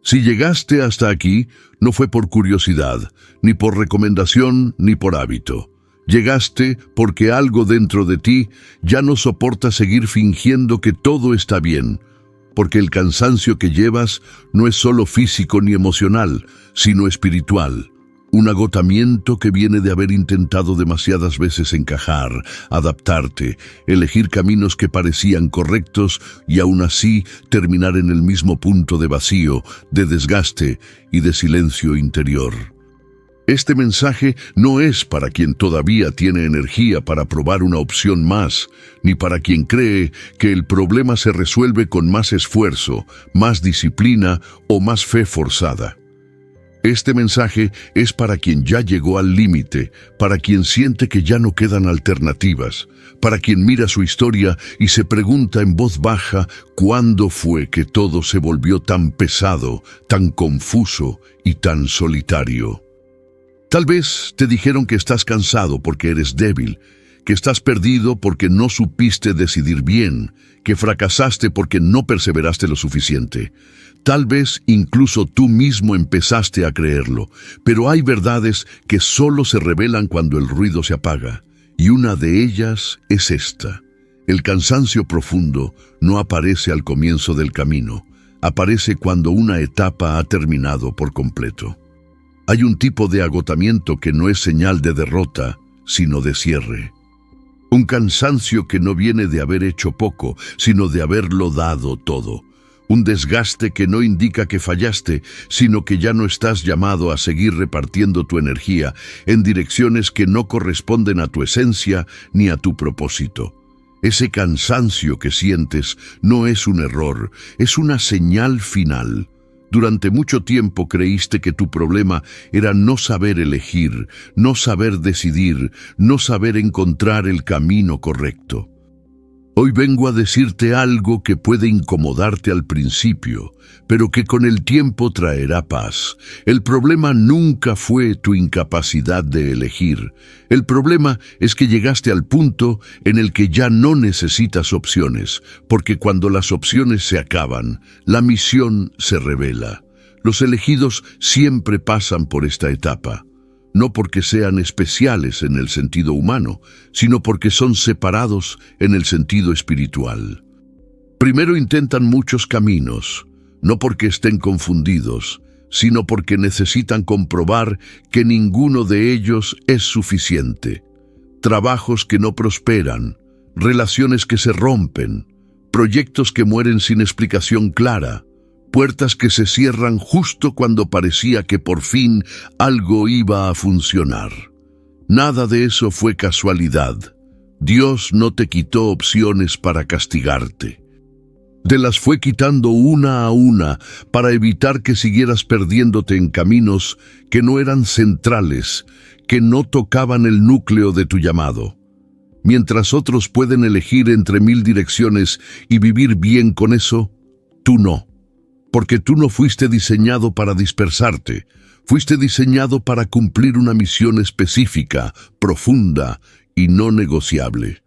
Si llegaste hasta aquí, no fue por curiosidad, ni por recomendación, ni por hábito. Llegaste porque algo dentro de ti ya no soporta seguir fingiendo que todo está bien, porque el cansancio que llevas no es solo físico ni emocional, sino espiritual. Un agotamiento que viene de haber intentado demasiadas veces encajar, adaptarte, elegir caminos que parecían correctos y aún así terminar en el mismo punto de vacío, de desgaste y de silencio interior. Este mensaje no es para quien todavía tiene energía para probar una opción más, ni para quien cree que el problema se resuelve con más esfuerzo, más disciplina o más fe forzada. Este mensaje es para quien ya llegó al límite, para quien siente que ya no quedan alternativas, para quien mira su historia y se pregunta en voz baja cuándo fue que todo se volvió tan pesado, tan confuso y tan solitario. Tal vez te dijeron que estás cansado porque eres débil, que estás perdido porque no supiste decidir bien, que fracasaste porque no perseveraste lo suficiente. Tal vez incluso tú mismo empezaste a creerlo, pero hay verdades que solo se revelan cuando el ruido se apaga, y una de ellas es esta. El cansancio profundo no aparece al comienzo del camino, aparece cuando una etapa ha terminado por completo. Hay un tipo de agotamiento que no es señal de derrota, sino de cierre. Un cansancio que no viene de haber hecho poco, sino de haberlo dado todo. Un desgaste que no indica que fallaste, sino que ya no estás llamado a seguir repartiendo tu energía en direcciones que no corresponden a tu esencia ni a tu propósito. Ese cansancio que sientes no es un error, es una señal final. Durante mucho tiempo creíste que tu problema era no saber elegir, no saber decidir, no saber encontrar el camino correcto. Hoy vengo a decirte algo que puede incomodarte al principio, pero que con el tiempo traerá paz. El problema nunca fue tu incapacidad de elegir. El problema es que llegaste al punto en el que ya no necesitas opciones, porque cuando las opciones se acaban, la misión se revela. Los elegidos siempre pasan por esta etapa. No porque sean especiales en el sentido humano, sino porque son separados en el sentido espiritual. Primero intentan muchos caminos, no porque estén confundidos, sino porque necesitan comprobar que ninguno de ellos es suficiente. Trabajos que no prosperan, relaciones que se rompen, proyectos que mueren sin explicación clara, puertas que se cierran justo cuando parecía que por fin algo iba a funcionar. Nada de eso fue casualidad. Dios no te quitó opciones para castigarte. Te las fue quitando una a una para evitar que siguieras perdiéndote en caminos que no eran centrales, que no tocaban el núcleo de tu llamado. Mientras otros pueden elegir entre 1000 direcciones y vivir bien con eso, tú no. Porque tú no fuiste diseñado para dispersarte, fuiste diseñado para cumplir una misión específica, profunda y no negociable.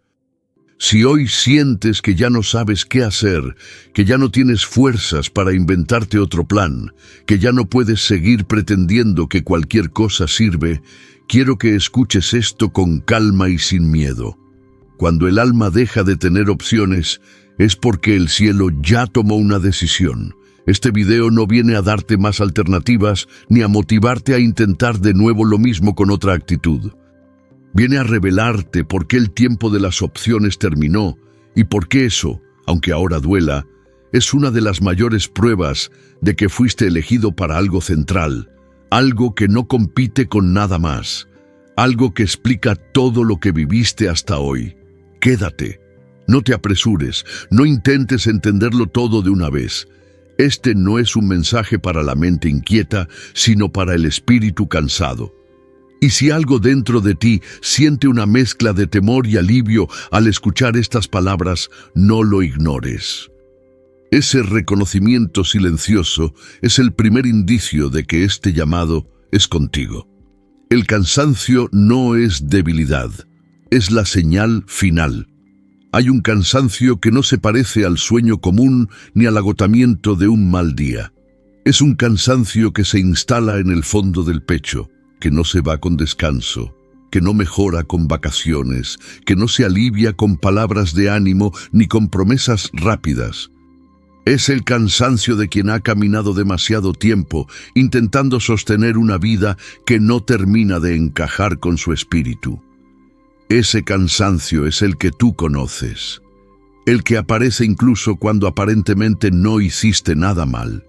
Si hoy sientes que ya no sabes qué hacer, que ya no tienes fuerzas para inventarte otro plan, que ya no puedes seguir pretendiendo que cualquier cosa sirve, quiero que escuches esto con calma y sin miedo. Cuando el alma deja de tener opciones, es porque el cielo ya tomó una decisión. Este video no viene a darte más alternativas ni a motivarte a intentar de nuevo lo mismo con otra actitud. Viene a revelarte por qué el tiempo de las opciones terminó y por qué eso, aunque ahora duela, es una de las mayores pruebas de que fuiste elegido para algo central, algo que no compite con nada más, algo que explica todo lo que viviste hasta hoy. Quédate, no te apresures, no intentes entenderlo todo de una vez. Este no es un mensaje para la mente inquieta, sino para el espíritu cansado. Y si algo dentro de ti siente una mezcla de temor y alivio al escuchar estas palabras, no lo ignores. Ese reconocimiento silencioso es el primer indicio de que este llamado es contigo. El cansancio no es debilidad, es la señal final. Hay un cansancio que no se parece al sueño común ni al agotamiento de un mal día. Es un cansancio que se instala en el fondo del pecho, que no se va con descanso, que no mejora con vacaciones, que no se alivia con palabras de ánimo ni con promesas rápidas. Es el cansancio de quien ha caminado demasiado tiempo intentando sostener una vida que no termina de encajar con su espíritu. Ese cansancio es el que tú conoces, el que aparece incluso cuando aparentemente no hiciste nada mal,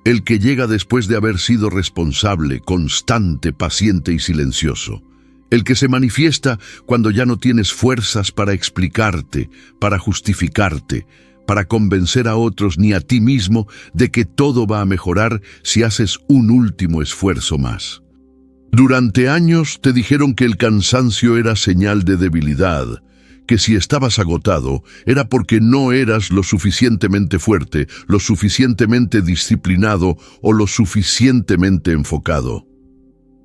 el que llega después de haber sido responsable, constante, paciente y silencioso, el que se manifiesta cuando ya no tienes fuerzas para explicarte, para justificarte, para convencer a otros ni a ti mismo de que todo va a mejorar si haces un último esfuerzo más. Durante años te dijeron que el cansancio era señal de debilidad, que si estabas agotado era porque no eras lo suficientemente fuerte, lo suficientemente disciplinado o lo suficientemente enfocado.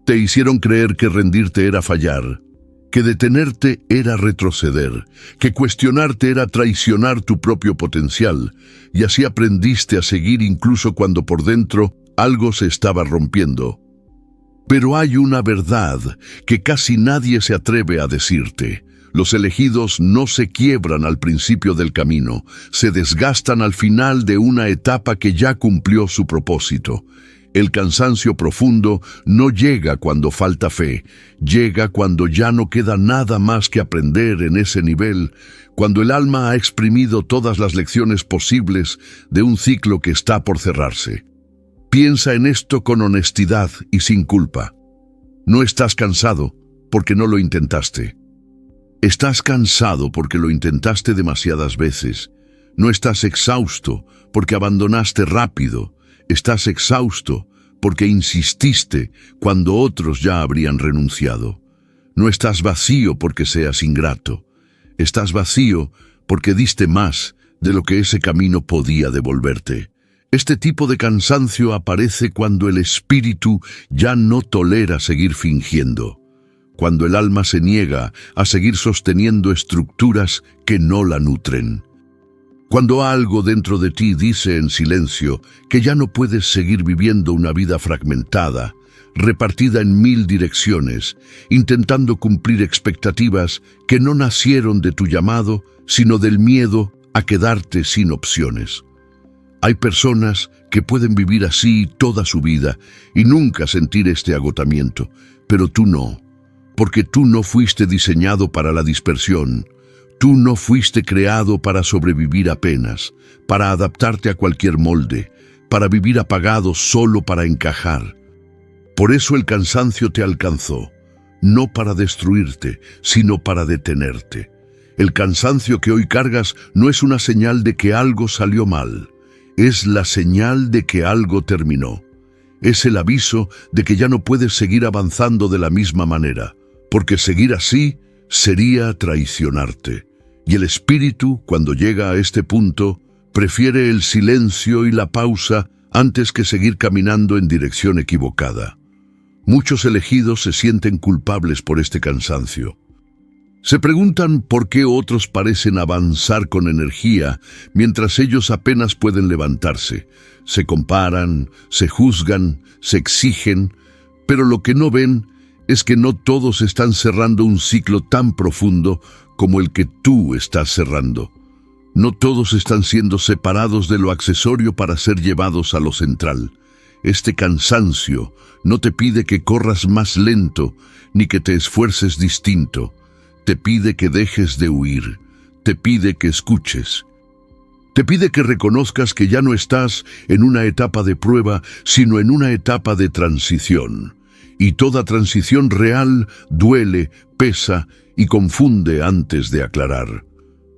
Te hicieron creer que rendirte era fallar, que detenerte era retroceder, que cuestionarte era traicionar tu propio potencial, y así aprendiste a seguir incluso cuando por dentro algo se estaba rompiendo. Pero hay una verdad que casi nadie se atreve a decirte. Los elegidos no se quiebran al principio del camino, se desgastan al final de una etapa que ya cumplió su propósito. El cansancio profundo no llega cuando falta fe, llega cuando ya no queda nada más que aprender en ese nivel, cuando el alma ha exprimido todas las lecciones posibles de un ciclo que está por cerrarse. Piensa en esto con honestidad y sin culpa. No estás cansado porque no lo intentaste. Estás cansado porque lo intentaste demasiadas veces. No estás exhausto porque abandonaste rápido. Estás exhausto porque insististe cuando otros ya habrían renunciado. No estás vacío porque seas ingrato. Estás vacío porque diste más de lo que ese camino podía devolverte. Este tipo de cansancio aparece cuando el espíritu ya no tolera seguir fingiendo, cuando el alma se niega a seguir sosteniendo estructuras que no la nutren. Cuando algo dentro de ti dice en silencio que ya no puedes seguir viviendo una vida fragmentada, repartida en 1000 direcciones, intentando cumplir expectativas que no nacieron de tu llamado, sino del miedo a quedarte sin opciones. Hay personas que pueden vivir así toda su vida y nunca sentir este agotamiento, pero tú no, porque tú no fuiste diseñado para la dispersión. Tú no fuiste creado para sobrevivir apenas, para adaptarte a cualquier molde, para vivir apagado solo para encajar. Por eso el cansancio te alcanzó, no para destruirte, sino para detenerte. El cansancio que hoy cargas no es una señal de que algo salió mal, es la señal de que algo terminó. Es el aviso de que ya no puedes seguir avanzando de la misma manera, porque seguir así sería traicionarte. Y el espíritu, cuando llega a este punto, prefiere el silencio y la pausa antes que seguir caminando en dirección equivocada. Muchos elegidos se sienten culpables por este cansancio. Se preguntan por qué otros parecen avanzar con energía mientras ellos apenas pueden levantarse. Se comparan, se juzgan, se exigen, pero lo que no ven es que no todos están cerrando un ciclo tan profundo como el que tú estás cerrando. No todos están siendo separados de lo accesorio para ser llevados a lo central. Este cansancio no te pide que corras más lento ni que te esfuerces distinto. Te pide que dejes de huir. Te pide que escuches. Te pide que reconozcas que ya no estás en una etapa de prueba, sino en una etapa de transición. Y toda transición real duele, pesa y confunde antes de aclarar.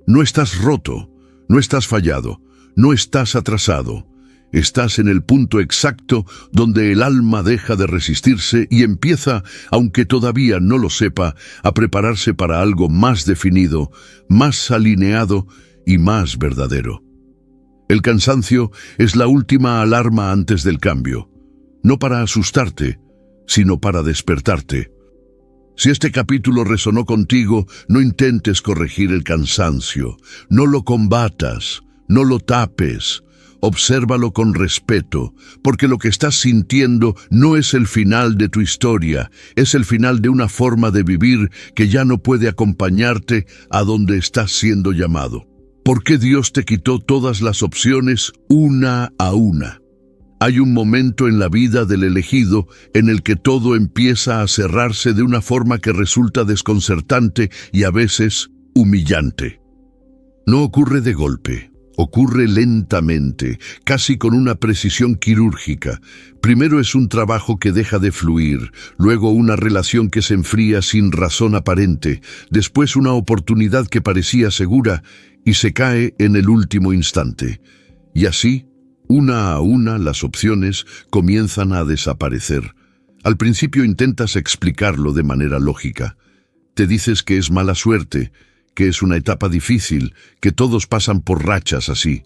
No estás roto, no estás fallado, no estás atrasado. Estás en el punto exacto donde el alma deja de resistirse y empieza, aunque todavía no lo sepa, a prepararse para algo más definido, más alineado y más verdadero. El cansancio es la última alarma antes del cambio, no para asustarte, sino para despertarte. Si este capítulo resonó contigo, no intentes corregir el cansancio, no lo combatas, no lo tapes. obsérvalo con respeto, porque lo que estás sintiendo no es el final de tu historia, es el final de una forma de vivir que ya no puede acompañarte a donde estás siendo llamado. ¿Por qué Dios te quitó todas las opciones una a una? Hay un momento en la vida del elegido en el que todo empieza a cerrarse de una forma que resulta desconcertante y a veces humillante. No ocurre de golpe, ocurre lentamente, casi con una precisión quirúrgica. Primero es un trabajo que deja de fluir, luego una relación que se enfría sin razón aparente, después una oportunidad que parecía segura y se cae en el último instante. Y así, una a una, las opciones comienzan a desaparecer. Al principio intentas explicarlo de manera lógica. Te dices que es mala suerte, que es una etapa difícil, que todos pasan por rachas así.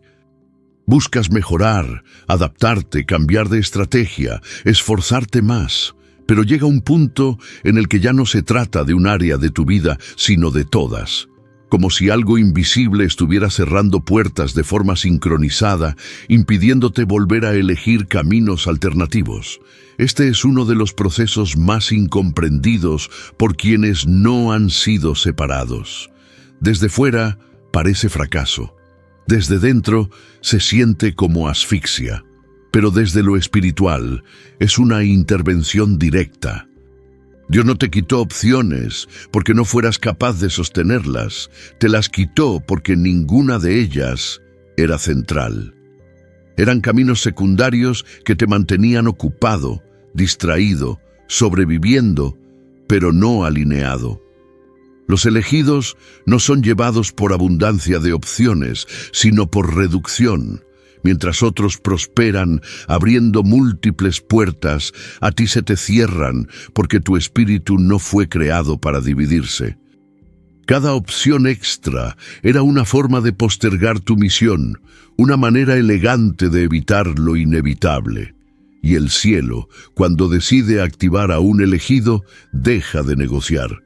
Buscas mejorar, adaptarte, cambiar de estrategia, esforzarte más. Pero llega un punto en el que ya no se trata de un área de tu vida, sino de todas. Como si algo invisible estuviera cerrando puertas de forma sincronizada, impidiéndote volver a elegir caminos alternativos. Este es uno de los procesos más incomprendidos por quienes no han sido separados. Desde fuera parece fracaso. Desde dentro se siente como asfixia. Pero desde lo espiritual es una intervención directa. Dios no te quitó opciones porque no fueras capaz de sostenerlas. Te las quitó porque ninguna de ellas era central. Eran caminos secundarios que te mantenían ocupado, distraído, sobreviviendo, pero no alineado. Los elegidos no son llevados por abundancia de opciones, sino por reducción. Mientras otros prosperan, abriendo múltiples puertas, a ti se te cierran porque tu espíritu no fue creado para dividirse. Cada opción extra era una forma de postergar tu misión, una manera elegante de evitar lo inevitable. Y el cielo, cuando decide activar a un elegido, deja de negociar.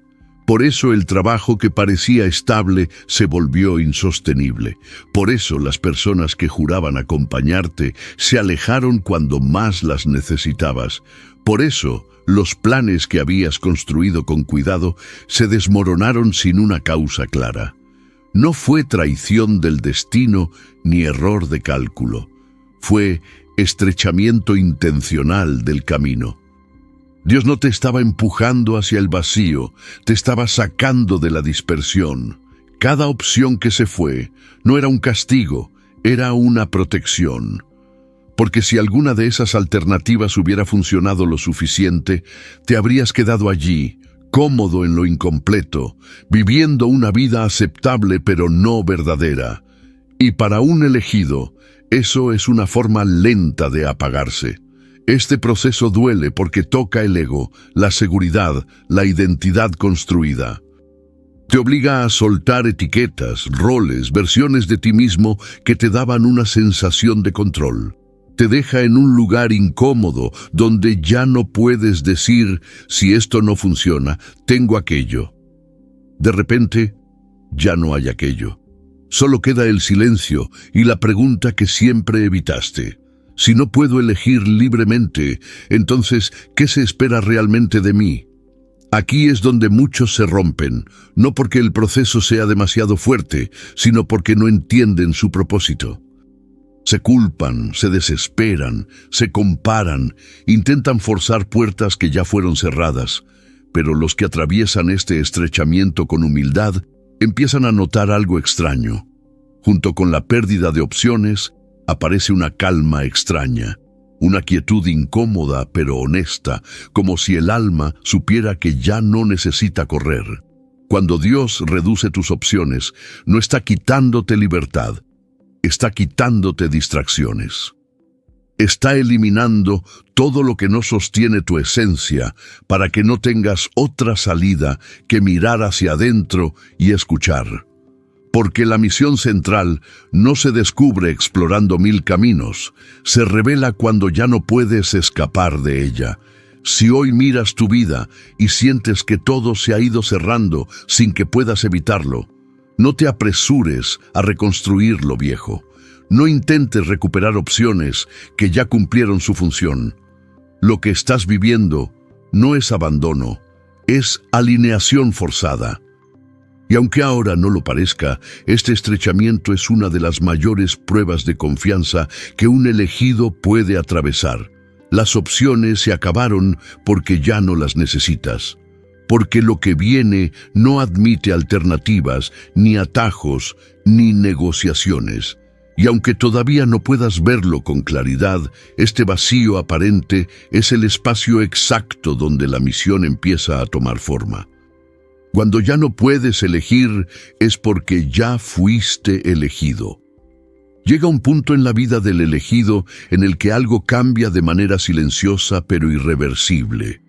Por eso el trabajo que parecía estable se volvió insostenible. Por eso las personas que juraban acompañarte se alejaron cuando más las necesitabas. Por eso los planes que habías construido con cuidado se desmoronaron sin una causa clara. No fue traición del destino ni error de cálculo. Fue estrechamiento intencional del camino. Dios no te estaba empujando hacia el vacío, te estaba sacando de la dispersión. Cada opción que se fue no era un castigo, era una protección. Porque si alguna de esas alternativas hubiera funcionado lo suficiente, te habrías quedado allí, cómodo en lo incompleto, viviendo una vida aceptable pero no verdadera. Y para un elegido, eso es una forma lenta de apagarse. Este proceso duele porque toca el ego, la seguridad, la identidad construida. Te obliga a soltar etiquetas, roles, versiones de ti mismo que te daban una sensación de control. Te deja en un lugar incómodo donde ya no puedes decir, si esto no funciona, tengo aquello. De repente, ya no hay aquello. Solo queda el silencio y la pregunta que siempre evitaste. Si no puedo elegir libremente, entonces, ¿qué se espera realmente de mí? Aquí es donde muchos se rompen, no porque el proceso sea demasiado fuerte, sino porque no entienden su propósito. Se culpan, se desesperan, se comparan, intentan forzar puertas que ya fueron cerradas, pero los que atraviesan este estrechamiento con humildad empiezan a notar algo extraño. Junto con la pérdida de opciones, aparece una calma extraña, una quietud incómoda pero honesta, como si el alma supiera que ya no necesita correr. Cuando Dios reduce tus opciones, no está quitándote libertad, está quitándote distracciones. Está eliminando todo lo que no sostiene tu esencia para que no tengas otra salida que mirar hacia adentro y escuchar. Porque la misión central no se descubre explorando 1000 caminos, se revela cuando ya no puedes escapar de ella. Si hoy miras tu vida y sientes que todo se ha ido cerrando sin que puedas evitarlo, no te apresures a reconstruir lo viejo. No intentes recuperar opciones que ya cumplieron su función. Lo que estás viviendo no es abandono, es alineación forzada. Y aunque ahora no lo parezca, este estrechamiento es una de las mayores pruebas de confianza que un elegido puede atravesar. Las opciones se acabaron porque ya no las necesitas. Porque lo que viene no admite alternativas, ni atajos, ni negociaciones. Y aunque todavía no puedas verlo con claridad, este vacío aparente es el espacio exacto donde la misión empieza a tomar forma. Cuando ya no puedes elegir, es porque ya fuiste elegido. Llega un punto en la vida del elegido en el que algo cambia de manera silenciosa pero irreversible.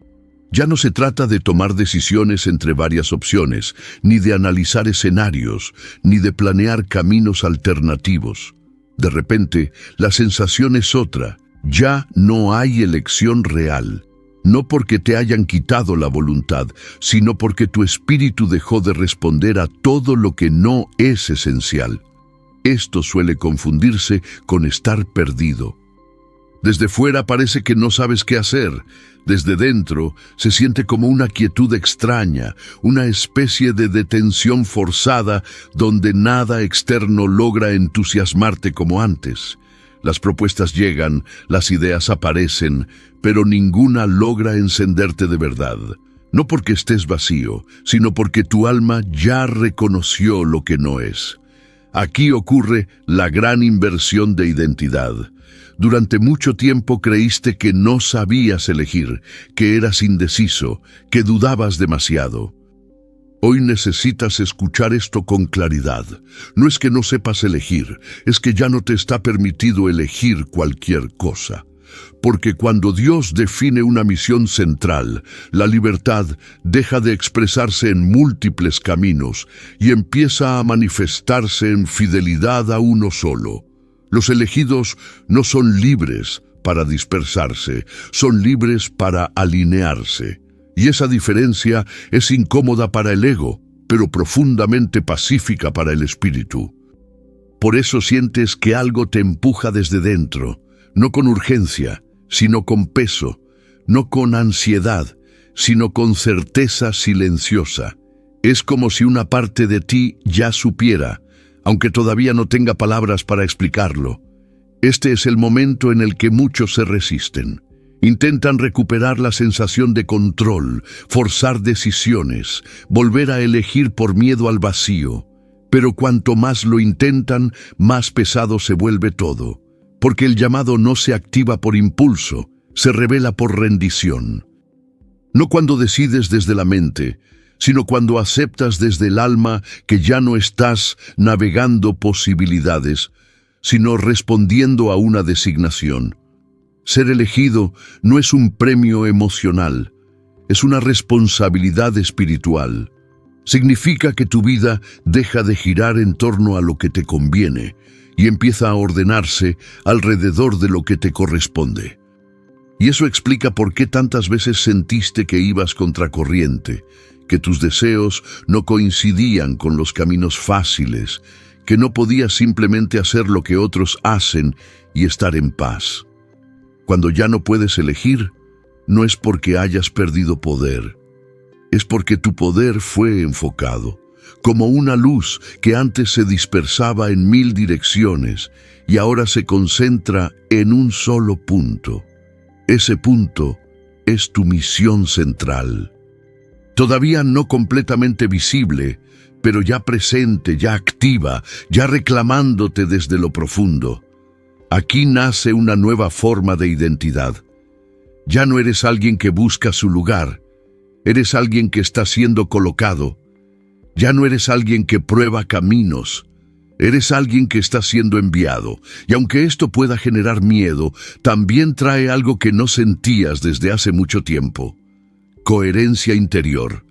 Ya no se trata de tomar decisiones entre varias opciones, ni de analizar escenarios, ni de planear caminos alternativos. De repente, la sensación es otra. Ya no hay elección real. No porque te hayan quitado la voluntad, sino porque tu espíritu dejó de responder a todo lo que no es esencial. Esto suele confundirse con estar perdido. Desde fuera parece que no sabes qué hacer. Desde dentro se siente como una quietud extraña, una especie de detención forzada donde nada externo logra entusiasmarte como antes. Las propuestas llegan, las ideas aparecen, pero ninguna logra encenderte de verdad. No porque estés vacío, sino porque tu alma ya reconoció lo que no es. Aquí ocurre la gran inversión de identidad. Durante mucho tiempo creíste que no sabías elegir, que eras indeciso, que dudabas demasiado. Hoy necesitas escuchar esto con claridad. No es que no sepas elegir, es que ya no te está permitido elegir cualquier cosa. Porque cuando Dios define una misión central, la libertad deja de expresarse en múltiples caminos y empieza a manifestarse en fidelidad a uno solo. Los elegidos no son libres para dispersarse, son libres para alinearse. Y esa diferencia es incómoda para el ego, pero profundamente pacífica para el espíritu. Por eso sientes que algo te empuja desde dentro, no con urgencia, sino con peso, no con ansiedad, sino con certeza silenciosa. Es como si una parte de ti ya supiera, aunque todavía no tenga palabras para explicarlo. Este es el momento en el que muchos se resisten. Intentan recuperar la sensación de control, forzar decisiones, volver a elegir por miedo al vacío. Pero cuanto más lo intentan, más pesado se vuelve todo. Porque el llamado no se activa por impulso, se revela por rendición. No cuando decides desde la mente, sino cuando aceptas desde el alma que ya no estás navegando posibilidades, sino respondiendo a una designación. Ser elegido no es un premio emocional, es una responsabilidad espiritual. Significa que tu vida deja de girar en torno a lo que te conviene y empieza a ordenarse alrededor de lo que te corresponde. Y eso explica por qué tantas veces sentiste que ibas contracorriente, que tus deseos no coincidían con los caminos fáciles, que no podías simplemente hacer lo que otros hacen y estar en paz. Cuando ya no puedes elegir, no es porque hayas perdido poder, es porque tu poder fue enfocado, como una luz que antes se dispersaba en 1000 direcciones y ahora se concentra en un solo punto. Ese punto es tu misión central. Todavía no completamente visible, pero ya presente, ya activa, ya reclamándote desde lo profundo. Aquí nace una nueva forma de identidad. Ya no eres alguien que busca su lugar, eres alguien que está siendo colocado. Ya no eres alguien que prueba caminos, eres alguien que está siendo enviado. Y aunque esto pueda generar miedo, también trae algo que no sentías desde hace mucho tiempo: coherencia interior.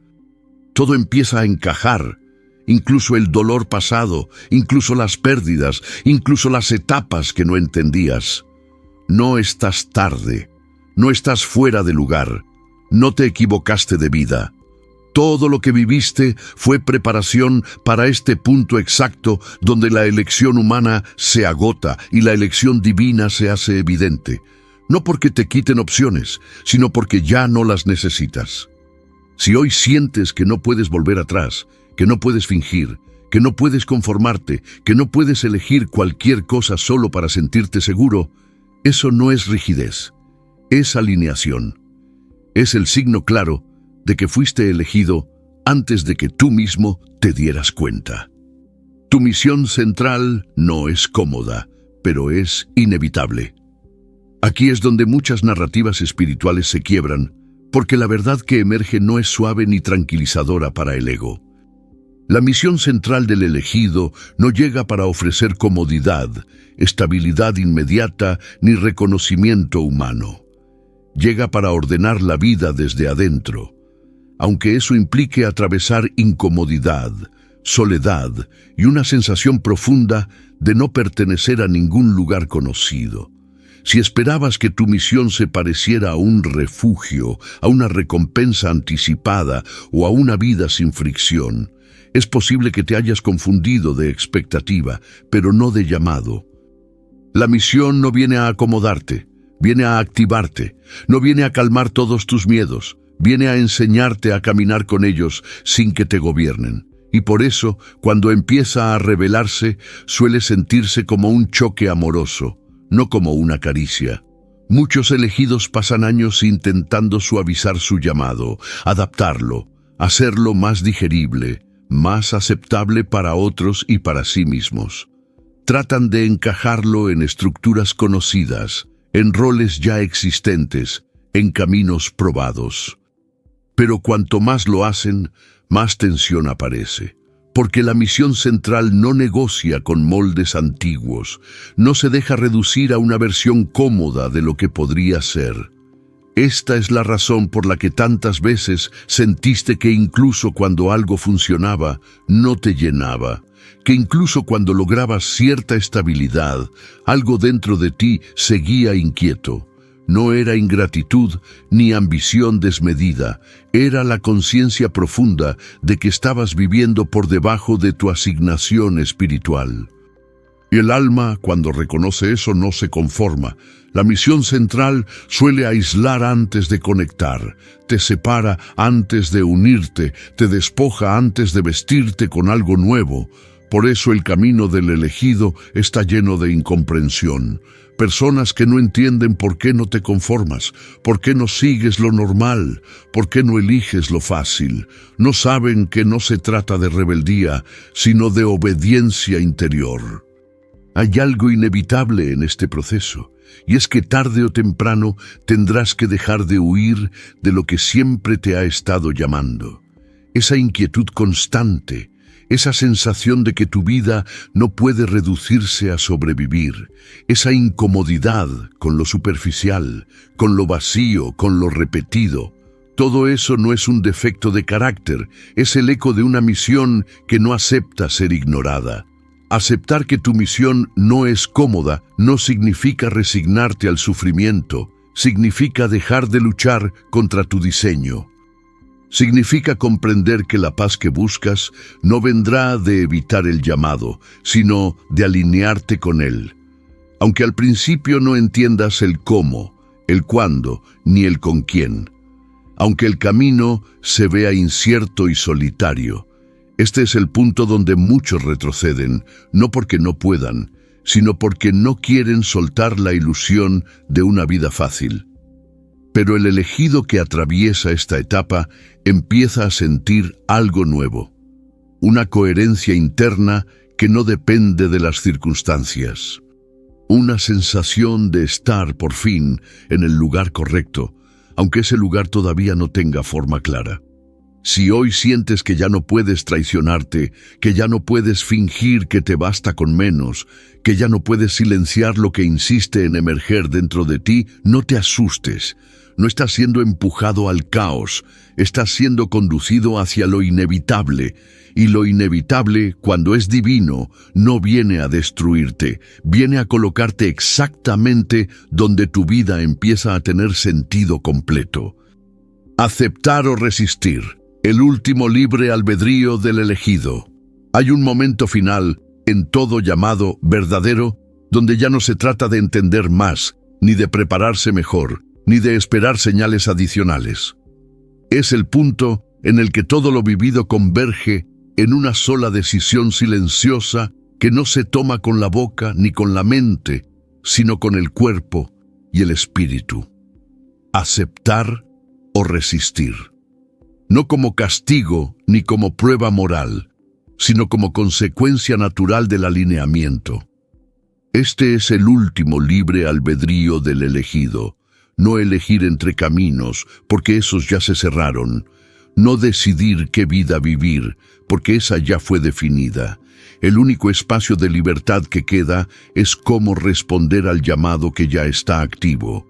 Todo empieza a encajar. Incluso el dolor pasado, incluso las pérdidas, incluso las etapas que no entendías. No estás tarde, no estás fuera de lugar, no te equivocaste de vida. Todo lo que viviste fue preparación para este punto exacto donde la elección humana se agota y la elección divina se hace evidente. No porque te quiten opciones, sino porque ya no las necesitas. Si hoy sientes que no puedes volver atrás, que no puedes fingir, que no puedes conformarte, que no puedes elegir cualquier cosa solo para sentirte seguro, eso no es rigidez, es alineación. Es el signo claro de que fuiste elegido antes de que tú mismo te dieras cuenta. Tu misión central no es cómoda, pero es inevitable. Aquí es donde muchas narrativas espirituales se quiebran, porque la verdad que emerge no es suave ni tranquilizadora para el ego. La misión central del elegido no llega para ofrecer comodidad, estabilidad inmediata ni reconocimiento humano. Llega para ordenar la vida desde adentro, aunque eso implique atravesar incomodidad, soledad y una sensación profunda de no pertenecer a ningún lugar conocido. Si esperabas que tu misión se pareciera a un refugio, a una recompensa anticipada o a una vida sin fricción, es posible que te hayas confundido de expectativa, pero no de llamado. La misión no viene a acomodarte, viene a activarte, no viene a calmar todos tus miedos, viene a enseñarte a caminar con ellos sin que te gobiernen. Y por eso, cuando empieza a revelarse, suele sentirse como un choque amoroso, no como una caricia. Muchos elegidos pasan años intentando suavizar su llamado, adaptarlo, hacerlo más digerible, más aceptable para otros y para sí mismos. Tratan de encajarlo en estructuras conocidas, en roles ya existentes, en caminos probados. Pero cuanto más lo hacen, más tensión aparece, porque la misión central no negocia con moldes antiguos, no se deja reducir a una versión cómoda de lo que podría ser. Esta es la razón por la que tantas veces sentiste que incluso cuando algo funcionaba, no te llenaba, que incluso cuando lograbas cierta estabilidad, algo dentro de ti seguía inquieto. No era ingratitud ni ambición desmedida, era la conciencia profunda de que estabas viviendo por debajo de tu asignación espiritual. Y el alma, cuando reconoce eso, no se conforma. La misión central suele aislar antes de conectar, te separa antes de unirte, te despoja antes de vestirte con algo nuevo. Por eso el camino del elegido está lleno de incomprensión. Personas que no entienden por qué no te conformas, por qué no sigues lo normal, por qué no eliges lo fácil. No saben que no se trata de rebeldía, sino de obediencia interior. Hay algo inevitable en este proceso, y es que tarde o temprano tendrás que dejar de huir de lo que siempre te ha estado llamando. Esa inquietud constante, esa sensación de que tu vida no puede reducirse a sobrevivir, esa incomodidad con lo superficial, con lo vacío, con lo repetido. Todo eso no es un defecto de carácter, es el eco de una misión que no acepta ser ignorada. Aceptar que tu misión no es cómoda no significa resignarte al sufrimiento, significa dejar de luchar contra tu diseño. Significa comprender que la paz que buscas no vendrá de evitar el llamado, sino de alinearte con él. Aunque al principio no entiendas el cómo, el cuándo, ni el con quién. Aunque el camino se vea incierto y solitario. Este es el punto donde muchos retroceden, no porque no puedan, sino porque no quieren soltar la ilusión de una vida fácil. Pero el elegido que atraviesa esta etapa empieza a sentir algo nuevo, una coherencia interna que no depende de las circunstancias, una sensación de estar por fin en el lugar correcto, aunque ese lugar todavía no tenga forma clara. Si hoy sientes que ya no puedes traicionarte, que ya no puedes fingir que te basta con menos, que ya no puedes silenciar lo que insiste en emerger dentro de ti, no te asustes. No estás siendo empujado al caos, estás siendo conducido hacia lo inevitable. Y lo inevitable, cuando es divino, no viene a destruirte, viene a colocarte exactamente donde tu vida empieza a tener sentido completo. Aceptar o resistir. el último libre albedrío del elegido. Hay un momento final en todo llamado verdadero, donde ya no se trata de entender más, ni de prepararse mejor, ni de esperar señales adicionales. Es el punto en el que todo lo vivido converge en una sola decisión silenciosa que no se toma con la boca ni con la mente, sino con el cuerpo y el espíritu. Aceptar o resistir. No como castigo ni como prueba moral, sino como consecuencia natural del alineamiento. Este es el último libre albedrío del elegido. No elegir entre caminos, porque esos ya se cerraron. No decidir qué vida vivir, porque esa ya fue definida. El único espacio de libertad que queda es cómo responder al llamado que ya está activo,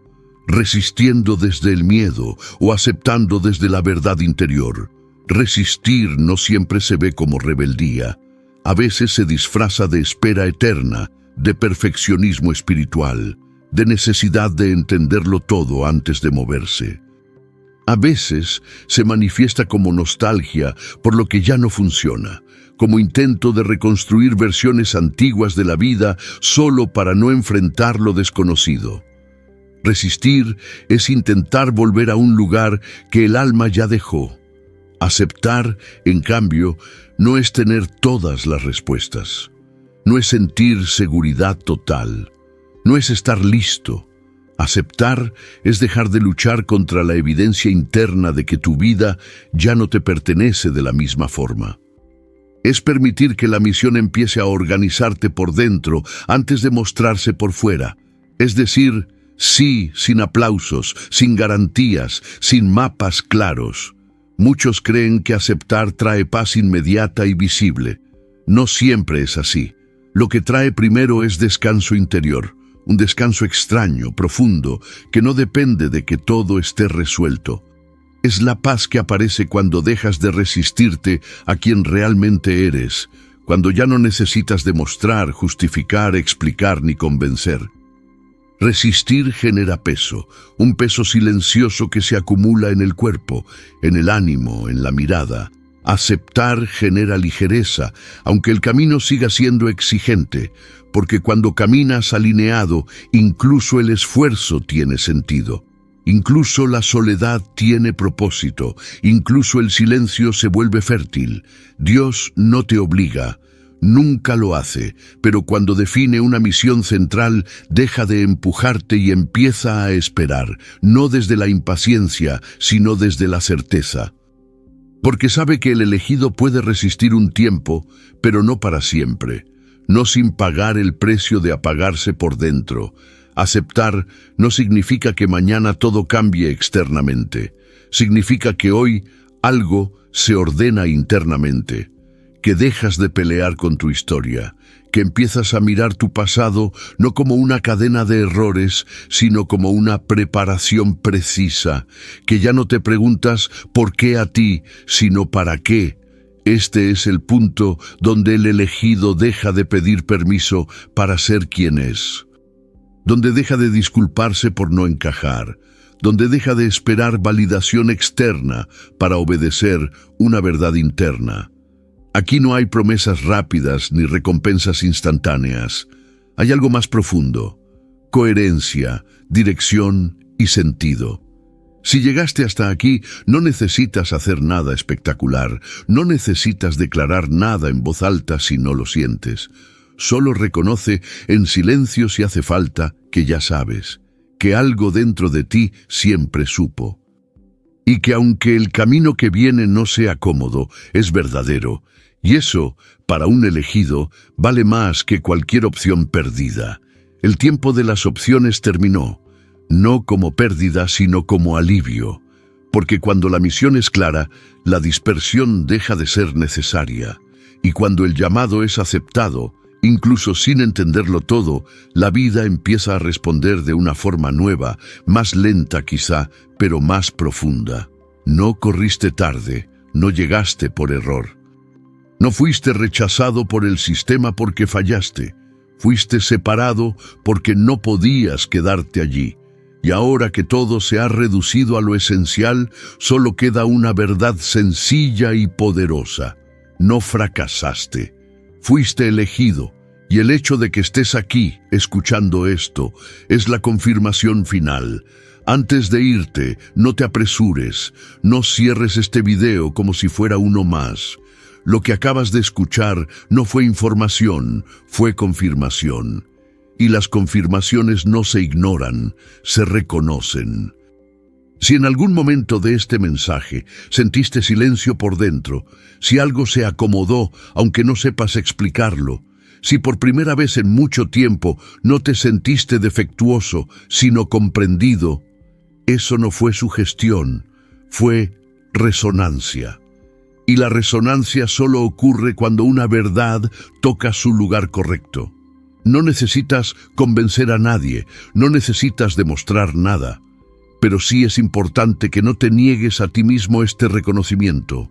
resistiendo desde el miedo o aceptando desde la verdad interior. Resistir no siempre se ve como rebeldía. A veces se disfraza de espera eterna, de perfeccionismo espiritual, de necesidad de entenderlo todo antes de moverse. A veces se manifiesta como nostalgia por lo que ya no funciona, como intento de reconstruir versiones antiguas de la vida solo para no enfrentar lo desconocido. Resistir es intentar volver a un lugar que el alma ya dejó. Aceptar, en cambio, no es tener todas las respuestas. No es sentir seguridad total. No es estar listo. Aceptar es dejar de luchar contra la evidencia interna de que tu vida ya no te pertenece de la misma forma. Es permitir que la misión empiece a organizarte por dentro antes de mostrarse por fuera. Es decir, sí, sin aplausos, sin garantías, sin mapas claros. Muchos creen que aceptar trae paz inmediata y visible. No siempre es así. Lo que trae primero es descanso interior, un descanso extraño, profundo, que no depende de que todo esté resuelto. Es la paz que aparece cuando dejas de resistirte a quien realmente eres, cuando ya no necesitas demostrar, justificar, explicar ni convencer. Resistir genera peso, un peso silencioso que se acumula en el cuerpo, en el ánimo, en la mirada. Aceptar genera ligereza, aunque el camino siga siendo exigente, porque cuando caminas alineado, incluso el esfuerzo tiene sentido. Incluso la soledad tiene propósito, incluso el silencio se vuelve fértil. Dios no te obliga. Nunca lo hace, pero cuando define una misión central, deja de empujarte y empieza a esperar, no desde la impaciencia, sino desde la certeza. Porque sabe que el elegido puede resistir un tiempo, pero no para siempre, no sin pagar el precio de apagarse por dentro. Aceptar no significa que mañana todo cambie externamente, significa que hoy algo se ordena internamente. Que dejas de pelear con tu historia, que empiezas a mirar tu pasado no como una cadena de errores, sino como una preparación precisa, que ya no te preguntas ¿por qué a ti?, sino ¿para qué? Este es el punto donde el elegido deja de pedir permiso para ser quien es, donde deja de disculparse por no encajar, donde deja de esperar validación externa para obedecer una verdad interna. Aquí no hay promesas rápidas ni recompensas instantáneas. Hay algo más profundo: coherencia, dirección y sentido. Si llegaste hasta aquí, no necesitas hacer nada espectacular, no necesitas declarar nada en voz alta si no lo sientes. Solo reconoce en silencio si hace falta que ya sabes, que algo dentro de ti siempre supo. Y que aunque el camino que viene no sea cómodo, es verdadero. Y eso, para un elegido, vale más que cualquier opción perdida. El tiempo de las opciones terminó, no como pérdida, sino como alivio. Porque cuando la misión es clara, la dispersión deja de ser necesaria. Y cuando el llamado es aceptado, incluso sin entenderlo todo, la vida empieza a responder de una forma nueva, más lenta quizá, pero más profunda. No corriste tarde, no llegaste por error. No fuiste rechazado por el sistema porque fallaste. Fuiste separado porque no podías quedarte allí. Y ahora que todo se ha reducido a lo esencial, solo queda una verdad sencilla y poderosa. No fracasaste. Fuiste elegido. Y el hecho de que estés aquí, escuchando esto, es la confirmación final. Antes de irte, no te apresures, no cierres este video como si fuera uno más. Lo que acabas de escuchar no fue información, fue confirmación. Y las confirmaciones no se ignoran, se reconocen. Si en algún momento de este mensaje sentiste silencio por dentro, si algo se acomodó aunque no sepas explicarlo, si por primera vez en mucho tiempo no te sentiste defectuoso, sino comprendido, eso no fue sugestión, fue resonancia. Y la resonancia solo ocurre cuando una verdad toca su lugar correcto. No necesitas convencer a nadie, no necesitas demostrar nada, pero sí es importante que no te niegues a ti mismo este reconocimiento.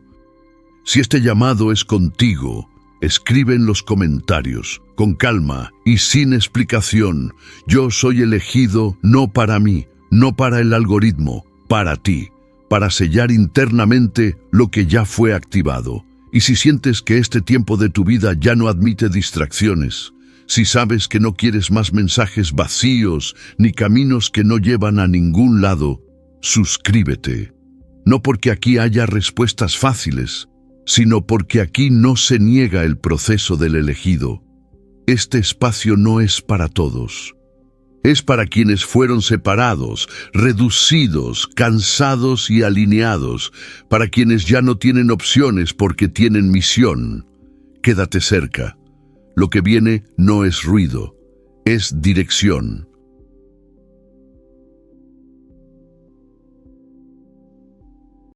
Si este llamado es contigo, escribe en los comentarios, con calma y sin explicación: yo soy elegido no para mí, no para el algoritmo, para ti, para sellar internamente lo que ya fue activado. Y si sientes que este tiempo de tu vida ya no admite distracciones, si sabes que no quieres más mensajes vacíos ni caminos que no llevan a ningún lado, suscríbete. No porque aquí haya respuestas fáciles, sino porque aquí no se niega el proceso del elegido. Este espacio no es para todos. Es para quienes fueron separados, reducidos, cansados y alineados, para quienes ya no tienen opciones porque tienen misión. Quédate cerca. Lo que viene no es ruido, es dirección.